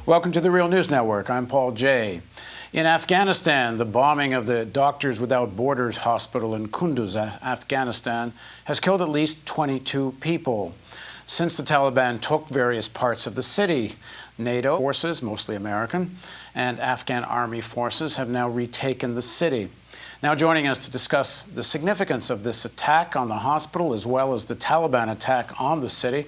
Welcome to the Real News Network. I'm Paul Jay. In Afghanistan, the bombing of the Doctors Without Borders hospital in Kunduz, Afghanistan, has killed at least 22 people. Since the Taliban took various parts of the city, NATO forces, mostly American, and Afghan army forces have now retaken the city. Now joining us to discuss the significance of this attack on the hospital as well as the Taliban attack on the city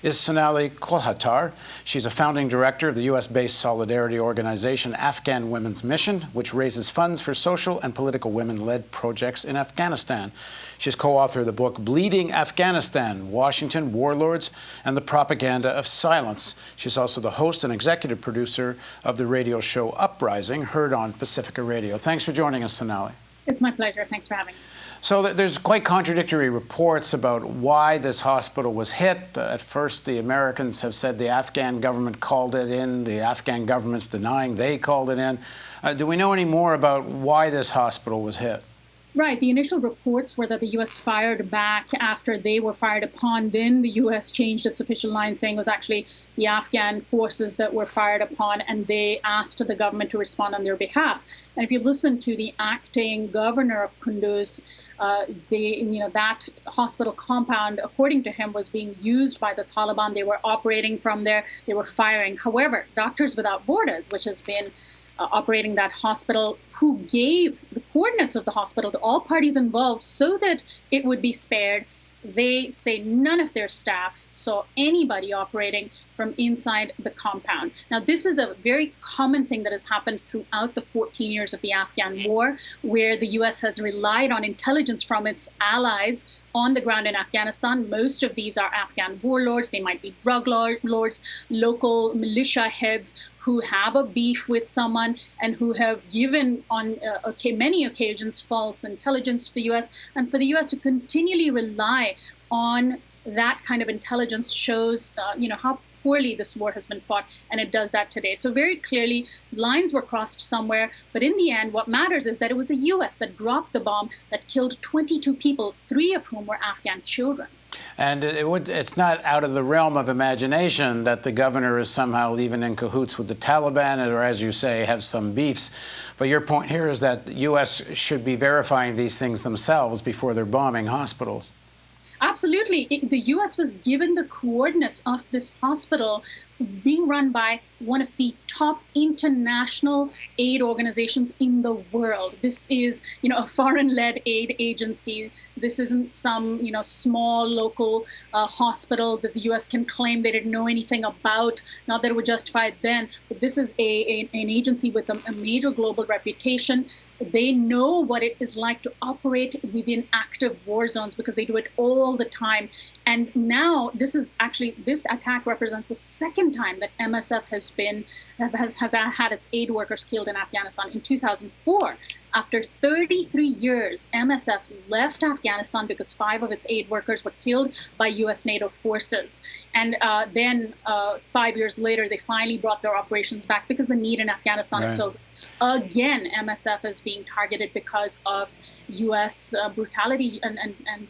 is Sonali Kolhatkar. She's a founding director of the U.S.-based solidarity organization Afghan Women's Mission, which raises funds for social and political women-led projects in Afghanistan. She's co-author of the book Bleeding Afghanistan, Washington, Warlords, and the Propaganda of Silence. She's also the host and executive producer of the radio show Uprising, heard on Pacifica Radio. Thanks for joining us, Sonali. It's my pleasure. Thanks for having me. So there's quite contradictory reports about why this hospital was hit. At first, the Americans have said the Afghan government called it in. The Afghan government's denying they called it in. Do we know any more about why this hospital was hit? Right. The initial reports were that the U.S. fired back after they were fired upon. Then the U.S. changed its official line, saying it was actually the Afghan forces that were fired upon, and they asked the government to respond on their behalf. And if you listen to the acting governor of Kunduz, that hospital compound, according to him, was being used by the Taliban. They were operating from there. They were firing. However, Doctors Without Borders, which has been operating that hospital, who gave the coordinates of the hospital to all parties involved so that it would be spared, they say none of their staff saw anybody operating from inside the compound. Now, this is a very common thing that has happened throughout the 14 years of the Afghan war, where the U.S. has relied on intelligence from its allies on the ground in Afghanistan. Most of these are Afghan warlords. They might be drug lords, local militia heads who have a beef with someone and who have given on many occasions false intelligence to the U.S. And for the U.S. to continually rely on that kind of intelligence shows, how poorly this war has been fought, and it does that today. So very clearly, lines were crossed somewhere, but in the end, what matters is that it was the U.S. that dropped the bomb that killed 22 people, 3 of whom were Afghan children. And it's not out of the realm of imagination that the governor is somehow even in cahoots with the Taliban, or as you say, have some beefs. But your point here is that the U.S. should be verifying these things themselves before they're bombing hospitals. Absolutely. The U.S. was given the coordinates of this hospital being run by one of the top international aid organizations in the world. This is, a foreign-led aid agency. This isn't some, small local hospital that the U.S. can claim they didn't know anything about. Not that it would justify it then, but this is an agency with a major global reputation. They know what it is like to operate within active war zones because they do it all the time. And now this attack represents the second time that MSF has had its aid workers killed in Afghanistan. In 2004, after 33 years, MSF left Afghanistan because 5 of its aid workers were killed by U.S. NATO forces. And then 5 years later, they finally brought their operations back because the need in Afghanistan is so. Again, MSF is being targeted because of U.S. brutality and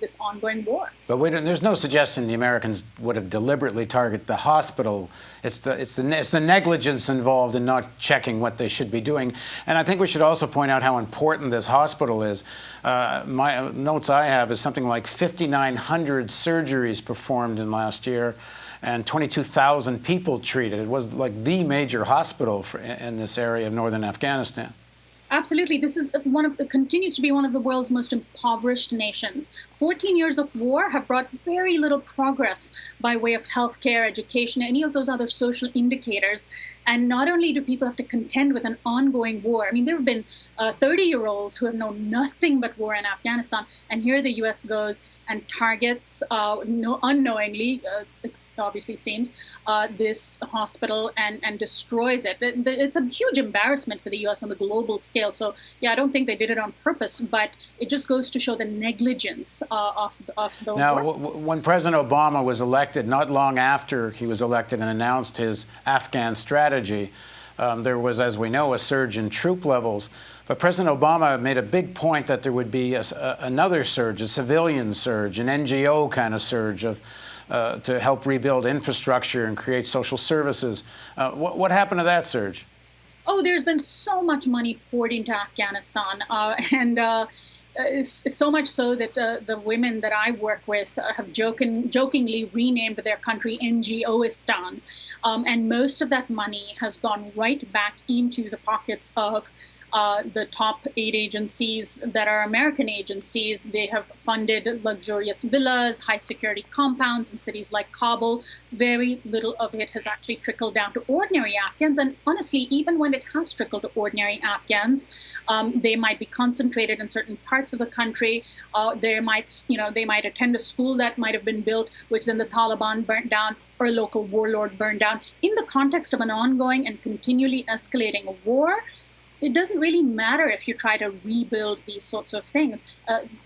this ongoing war. But there's no suggestion the Americans would have deliberately targeted the hospital. It's the negligence involved in not checking what they should be doing. And I think we should also point out how important this hospital is. My notes I have is something like 5,900 surgeries performed in last year, and 22,000 people treated. It was like the major hospital in this area of northern Afghanistan. Absolutely. This is continues to be one of the world's most impoverished nations. 14 years of war have brought very little progress by way of healthcare, education, any of those other social indicators. And not only do people have to contend with an ongoing war, I mean, there have been 30-year-olds who have known nothing but war in Afghanistan, and here the U.S. goes and targets, unknowingly, it obviously seems, this hospital and destroys it. It's a huge embarrassment for the U.S. on the global scale. So, yeah, I don't think they did it on purpose, but it just goes to show the negligence of the Now, when President Obama was elected, not long after he was elected and announced his Afghan strategy, there was, as we know, a surge in troop levels. But President Obama made a big point that there would be another surge, a civilian surge, an NGO kind of surge of to help rebuild infrastructure and create social services. What happened to that, Serge? Oh, there's been so much money poured into Afghanistan, and so much so that the women that I work with have jokingly renamed their country NGOistan. And most of that money has gone right back into the pockets of the top 8 agencies that are American agencies. They have funded luxurious villas, high security compounds in cities like Kabul. Very little of it has actually trickled down to ordinary Afghans. And honestly, even when it has trickled to ordinary Afghans, they might be concentrated in certain parts of the country. They might attend a school that might have been built, which then the Taliban burnt down, or a local warlord burned down. In the context of an ongoing and continually escalating war, it doesn't really matter if you try to rebuild these sorts of things.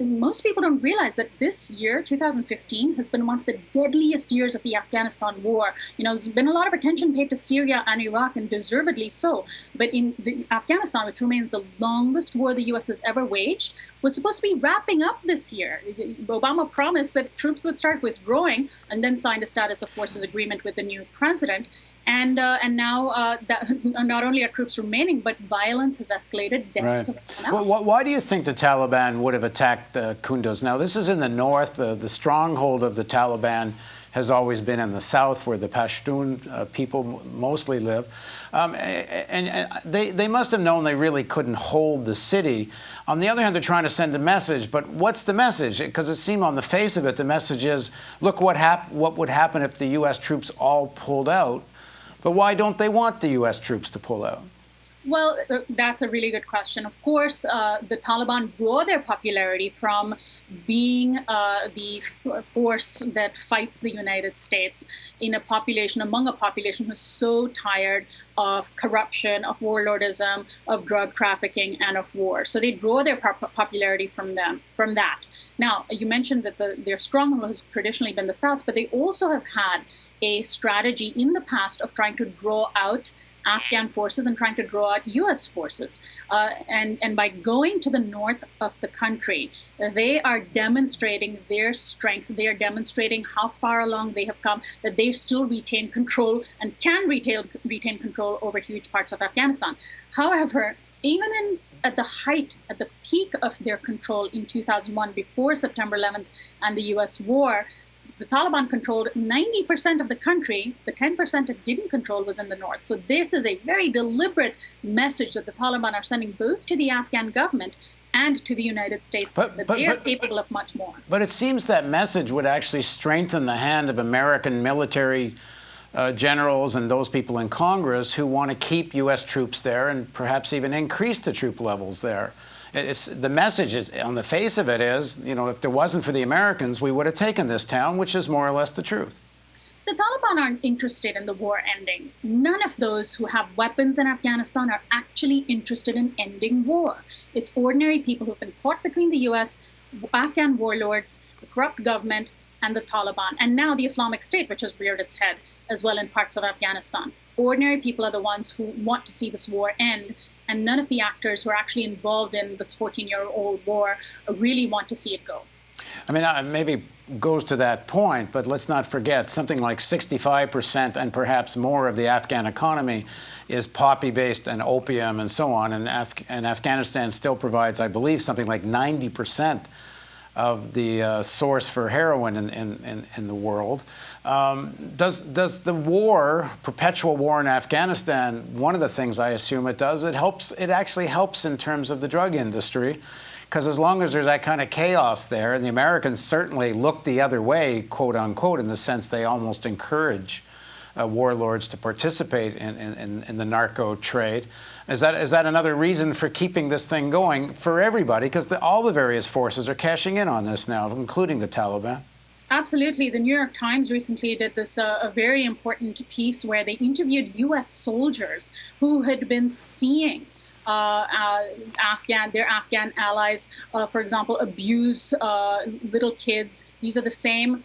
Most people don't realize that this year, 2015, has been one of the deadliest years of the Afghanistan war. There's been a lot of attention paid to Syria and Iraq, and deservedly so. But in Afghanistan, which remains the longest war the U.S. has ever waged, was supposed to be wrapping up this year. Obama promised that troops would start withdrawing and then signed a status of forces agreement with the new president. And now not only are troops remaining, but violence has escalated. Deaths have gone up. Well, why do you think the Taliban would have attacked Kunduz? Now, this is in the north. The stronghold of the Taliban has always been in the south, where the Pashtun people mostly live. And they must have known they really couldn't hold the city. On the other hand, they're trying to send a message. But what's the message? Because it seemed on the face of it, the message is, look what would happen if the U.S. troops all pulled out. But why don't they want the U.S. troops to pull out? Well, that's a really good question. Of course, the Taliban draw their popularity from being the force that fights the United States among a population who's so tired of corruption, of warlordism, of drug trafficking, and of war. So they draw their popularity from that. Now, you mentioned that their stronghold has traditionally been the South, but they also have had a strategy in the past of trying to draw out Afghan forces and trying to draw out U.S. forces. And by going to the north of the country, they are demonstrating their strength. They are demonstrating how far along they have come, that they still retain control and can retain control over huge parts of Afghanistan. However, even at the peak of their control in 2001, before September 11th and the U.S. war, the Taliban controlled 90% of the country. The 10% it didn't control was in the north. So this is a very deliberate message that the Taliban are sending both to the Afghan government and to the United States, that they are capable of much more. But it seems that message would actually strengthen the hand of American military generals and those people in Congress who want to keep U.S. troops there and perhaps even increase the troop levels there. The message is, on the face of it is, if there wasn't for the Americans, we would have taken this town, which is more or less the truth. The Taliban aren't interested in the war ending. None of those who have weapons in Afghanistan are actually interested in ending war. It's ordinary people who've been caught between the U.S., Afghan warlords, the corrupt government, and the Taliban, and now the Islamic State, which has reared its head as well in parts of Afghanistan. Ordinary people are the ones who want to see this war end, and none of the actors who are actually involved in this 14-year-old war really want to see it go. I mean, maybe goes to that point, but let's not forget something like 65% and perhaps more of the Afghan economy is poppy-based and opium and so on, and Afghanistan still provides, I believe, something like 90% of the source for heroin in the world. Does the war, perpetual war in Afghanistan, one of the things I assume it does, it actually helps in terms of the drug industry, because as long as there's that kind of chaos there, and the Americans certainly look the other way, quote unquote, in the sense they almost encourage warlords to participate in the narco trade. Is that another reason for keeping this thing going for everybody? Because all the various forces are cashing in on this now, including the Taliban. Absolutely. The New York Times recently did this a very important piece where they interviewed U.S. soldiers who had been seeing their Afghan allies, for example, abuse little kids. These are the same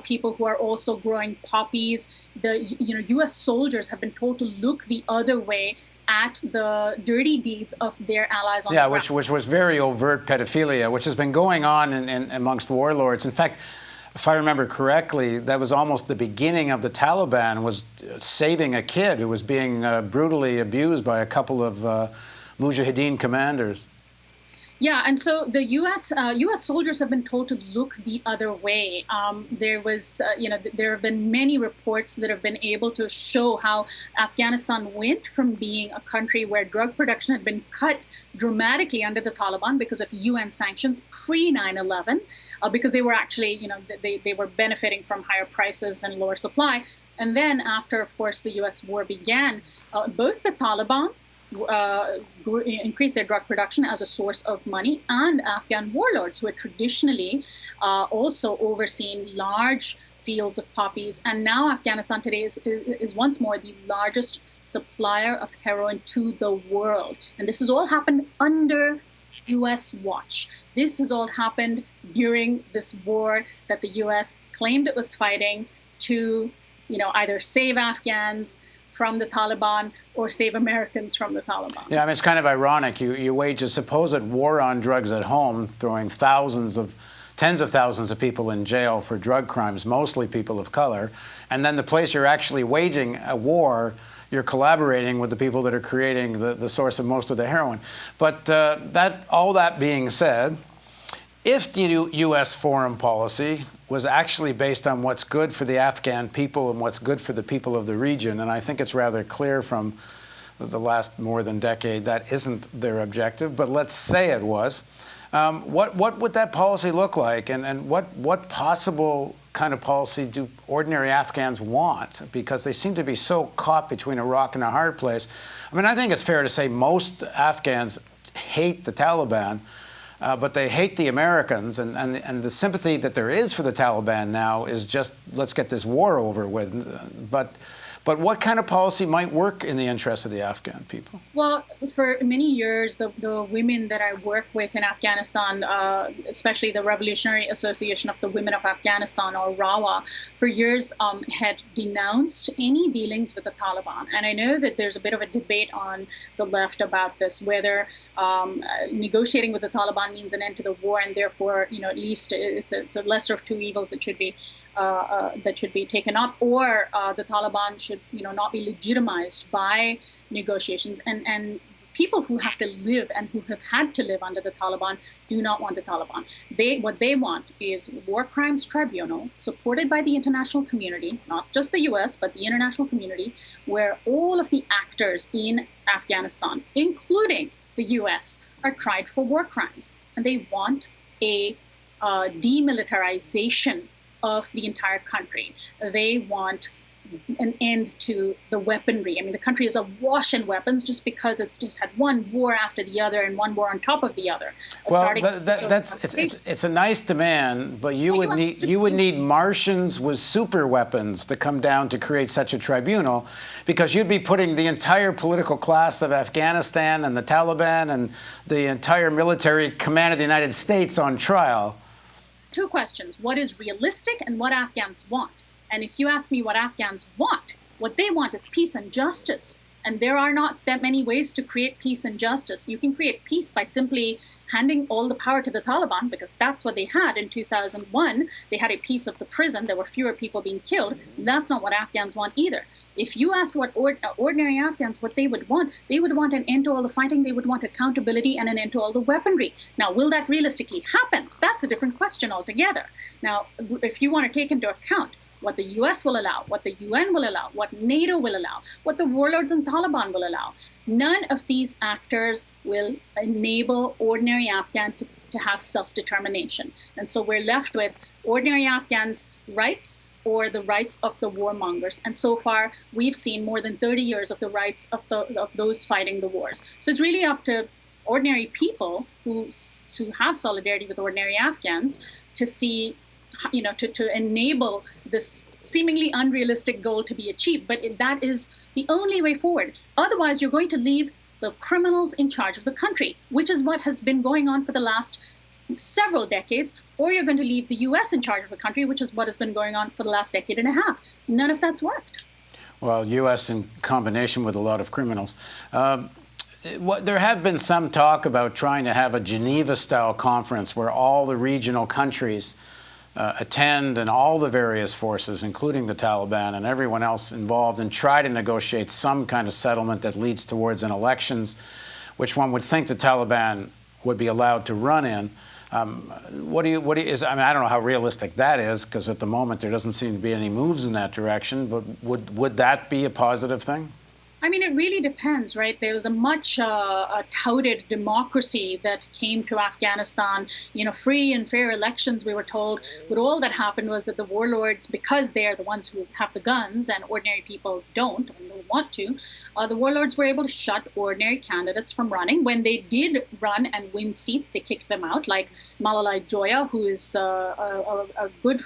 people who are also growing poppies. U.S. soldiers have been told to look the other way at the dirty deeds of their allies on the ground. which was very overt pedophilia, which has been going on amongst warlords. In fact, if I remember correctly, that was almost the beginning of the Taliban, was saving a kid who was being brutally abused by a couple of Mujahideen commanders. Yeah, and so the U.S. soldiers have been told to look the other way. There have been many reports that have been able to show how Afghanistan went from being a country where drug production had been cut dramatically under the Taliban because of UN sanctions pre 9/11, because they were actually, they were benefiting from higher prices and lower supply. And then after, of course, the U.S. war began, both the Taliban increased their drug production as a source of money, and Afghan warlords, who had traditionally also overseen large fields of poppies. And now Afghanistan today is once more the largest supplier of heroin to the world. And this has all happened under U.S. watch. This has all happened during this war that the U.S. claimed it was fighting to, either save Afghans from the Taliban or save Americans from the Taliban. Yeah, I mean, it's kind of ironic. You wage a supposed war on drugs at home, throwing tens of thousands of people in jail for drug crimes, mostly people of color. And then the place you're actually waging a war, you're collaborating with the people that are creating the source of most of the heroin. But all that being said, if the U.S. foreign policy was actually based on what's good for the Afghan people and what's good for the people of the region, and I think it's rather clear from the last more than decade that isn't their objective, but let's say it was, what would that policy look like, and what possible kind of policy do ordinary Afghans want? Because they seem to be so caught between a rock and a hard place. I mean, I think it's fair to say most Afghans hate the Taliban, but they hate the Americans, and the sympathy that there is for the Taliban now is just, let's get this war over with. But what kind of policy might work in the interests of the Afghan people? Well, for many years, the women that I work with in Afghanistan, especially the Revolutionary Association of the Women of Afghanistan, or RAWA, for years had denounced any dealings with the Taliban. And I know that there's a bit of a debate on the left about this, whether negotiating with the Taliban means an end to the war, and therefore, at least it's a lesser of two evils that should be taken up, or the Taliban should, not be legitimized by negotiations. And people who have to live and who have had to live under the Taliban do not want the Taliban. What they want is war crimes tribunal supported by the international community, not just the U.S., but the international community, where all of the actors in Afghanistan, including the U.S., are tried for war crimes. And they want a demilitarization of the entire country. They want an end to the weaponry. I mean, the country is awash in weapons just because it's just had one war after the other and one war on top of the other. Well, it's a nice demand, but you would need Martians with super weapons to come down to create such a tribunal, because you'd be putting the entire political class of Afghanistan and the Taliban and the entire military command of the United States on trial. Two questions. What is realistic and what Afghans want? And if you ask me what Afghans want, what they want is peace and justice. And there are not that many ways to create peace and justice. You can create peace by simply handing all the power to the Taliban, because that's what they had in 2001. They had a piece of the prison. There were fewer people being killed. That's not what Afghans want either. If you asked what ordinary Afghans, what they would want an end to all the fighting. They would want accountability and an end to all the weaponry. Now, will that realistically happen? That's a different question altogether. Now, if you want to take into account what the U.S. will allow, what the UN will allow, what NATO will allow, what the warlords and Taliban will allow, none of these actors will enable ordinary Afghan to have self-determination. And so we're left with ordinary Afghans' rights or the rights of the warmongers. And so far, we've seen more than 30 years of the rights of those fighting the wars. So it's really up to ordinary people to have solidarity with ordinary Afghans to see, to enable this seemingly unrealistic goal to be achieved. But that is the only way forward. Otherwise, you're going to leave the criminals in charge of the country, which is what has been going on for the last several decades, or you're going to leave the U.S. in charge of the country, which is what has been going on for the last decade and a half. None of that's worked. Well, U.S. in combination with a lot of criminals. There have been some talk about trying to have a Geneva-style conference where all the regional countries attend, and all the various forces, including the Taliban and everyone else involved, and try to negotiate some kind of settlement that leads towards an elections, which one would think the Taliban would be allowed to run in. I mean, I don't know how realistic that is, because at the moment there doesn't seem to be any moves in that direction, but would that be a positive thing? I mean, it really depends, right? There was a much touted democracy that came to Afghanistan, free and fair elections, we were told. But all that happened was that the warlords, because they are the ones who have the guns and ordinary people don't and don't want to, the warlords were able to shut ordinary candidates from running. When they did run and win seats, they kicked them out, like Malalai Joya, who is a good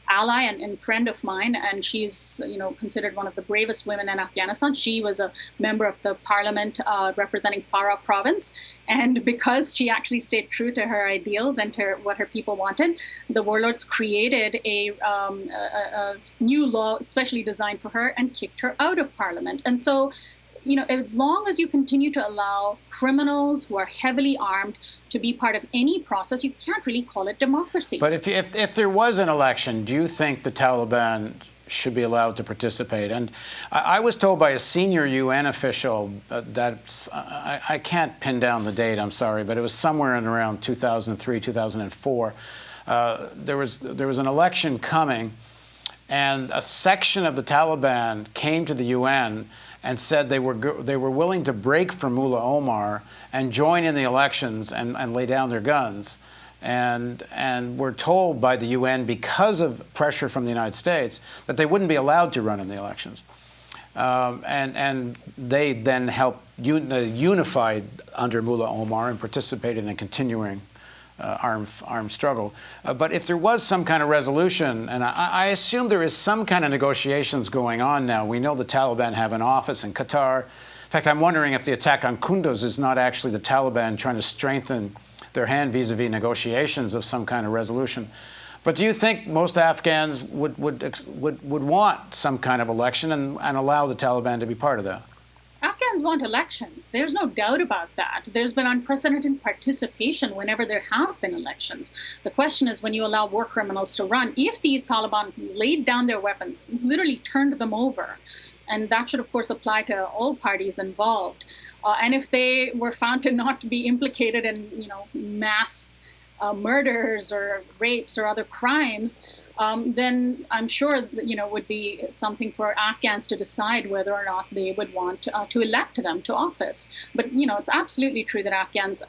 ally and friend of mine, and she's considered one of the bravest women in Afghanistan. She was a member of the parliament representing Farah province, and because she actually stayed true to her ideals and to what her people wanted, the warlords created a new law specially designed for her and kicked her out of parliament. And so, as long as you continue to allow criminals who are heavily armed to be part of any process, you can't really call it democracy. But if there was an election, do you think the Taliban should be allowed to participate? And I was told by a senior UN official that I can't pin down the date, I'm sorry, but it was somewhere in around 2003, 2004. There was an election coming, and a section of the Taliban came to the UN and said they were willing to break from Mullah Omar and join in the elections and lay down their guns. And were told by the UN, because of pressure from the United States, that they wouldn't be allowed to run in the elections. And they then helped unified under Mullah Omar and participated in a continuing armed struggle. But if there was some kind of resolution, and I assume there is some kind of negotiations going on now. We know the Taliban have an office in Qatar. In fact, I'm wondering if the attack on Kunduz is not actually the Taliban trying to strengthen their hand vis-a-vis negotiations of some kind of resolution. But do you think most Afghans would want some kind of election and allow the Taliban to be part of that? Afghans want elections. There's no doubt about that. There's been unprecedented participation whenever there have been elections. The question is, when you allow war criminals to run, if these Taliban laid down their weapons, literally turned them over, and that should, of course, apply to all parties involved, and if they were found to not be implicated in, mass murders or rapes or other crimes, then I'm sure would be something for Afghans to decide whether or not they would want to elect them to office. But it's absolutely true that Afghans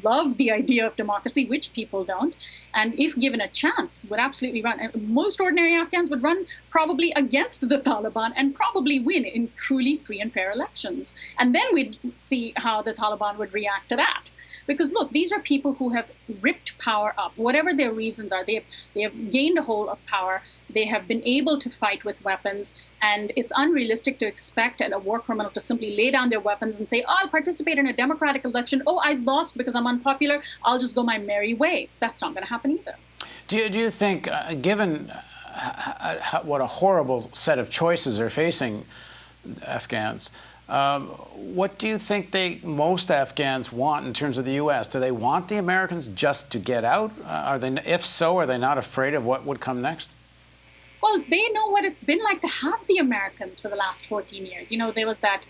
love the idea of democracy, which people don't, and if given a chance, would absolutely run. Most ordinary Afghans would run probably against the Taliban and probably win in truly free and fair elections. And then we'd see how the Taliban would react to that. Because look, these are people who have ripped power up, whatever their reasons are. They have gained a hold of power. They have been able to fight with weapons. And it's unrealistic to expect a war criminal to simply lay down their weapons and say, oh, I'll participate in a democratic election. Oh, I lost because I'm unpopular. I'll just go my merry way. That's not going to happen either. Do you think, given what a horrible set of choices are facing Afghans, what do you think most Afghans want in terms of the U.S.? Do they want the Americans just to get out? If so, are they not afraid of what would come next? Well, they know what it's been like to have the Americans for the last 14 years. There was that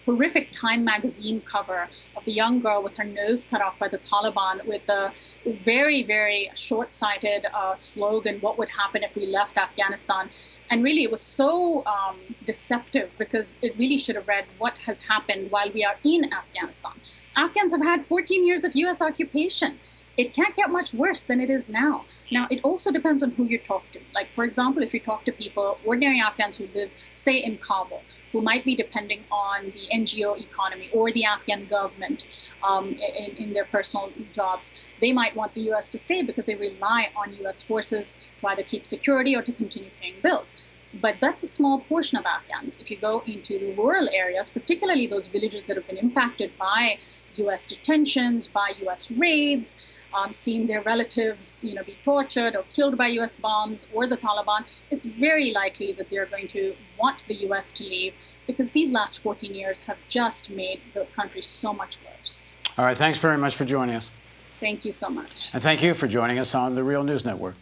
horrific Time magazine cover of the young girl with her nose cut off by the Taliban with a very, very short-sighted slogan, what would happen if we left Afghanistan? And really, it was so deceptive, because it really should have read what has happened while we are in Afghanistan. Afghans have had 14 years of U.S. occupation. It can't get much worse than it is now. Now, it also depends on who you talk to. Like, for example, if you talk to people, ordinary Afghans who live, say, in Kabul, who might be depending on the NGO economy or the Afghan government in their personal jobs, they might want the U.S. to stay because they rely on U.S. forces to either keep security or to continue paying bills. But that's a small portion of Afghans. If you go into the rural areas, particularly those villages that have been impacted by U.S. detentions, by U.S. raids, seeing their relatives, be tortured or killed by U.S. bombs or the Taliban, it's very likely that they're going to want the U.S. to leave, because these last 14 years have just made the country so much worse. All right, thanks very much for joining us. Thank you so much. And thank you for joining us on the Real News Network.